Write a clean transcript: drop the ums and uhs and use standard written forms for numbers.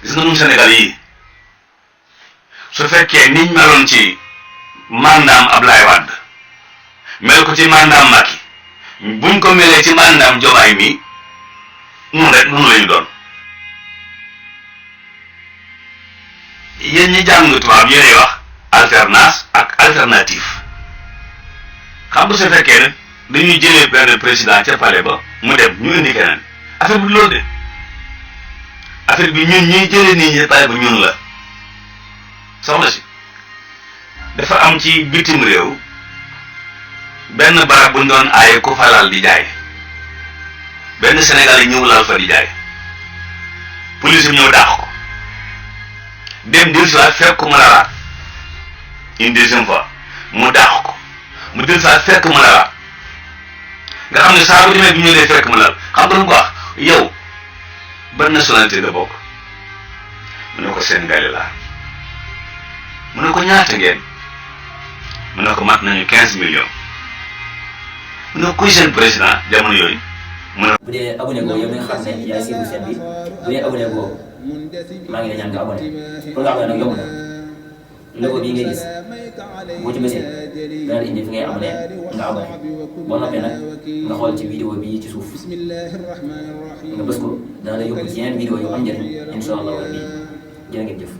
gis nga ñun Sénégal yi su fekkee niñ meloon ci mandaam Ablaye Wade mel ko ci mandaam Macky buñ ko melee ci mandaam Diomaye mi nun rek nun lañu doon. yéen ñi jàng tubaab yéenay wax alternance ak alternative xam nga su fekkee ne dañuy jëlee benn président ca palais ba mu dem ñu indi keneen affaire bi loolu de affaire bi ñun ñuy jëlee nii ñi palais ba ñun la. soxna si dafa am ci bitim réew benn barab bu ñu doon aaye ku fa lal di jaay benn Sénégal yi ñëw lal fa di jaay police bi ñëw dàq ko dem del si waat fekk mu lalaat une deuxième fois mu dàq ko mu del si waat fekk mu lalaat nga xam ne saa bu demee bi ñu lay fekk mu lal xam nga lu ko wax yow ban nationalité nga bokk mu ne ko Sénégalais laa mu ne ko ñaata ngeen mu ne ko mat nañu 15 millions mu ne ko kuy seen président jamono yooyu mu ne. bu dee abonné goo yow mi nga xam ne yaay siiru seen bi bu dee abonné goo maa ngi lay ñaan nga abonné pour nga abonné nag yomb na logo bii ngay gis boo ci bësee dana la indi fi ngay abonné nga abonné boo noppee nag nga xool ci vidéo bii ci suuf nga bës ko dana la yóbbu ci yeneen vidéo yu am njëriñ incha allah rabbi jërë ngeen jëf.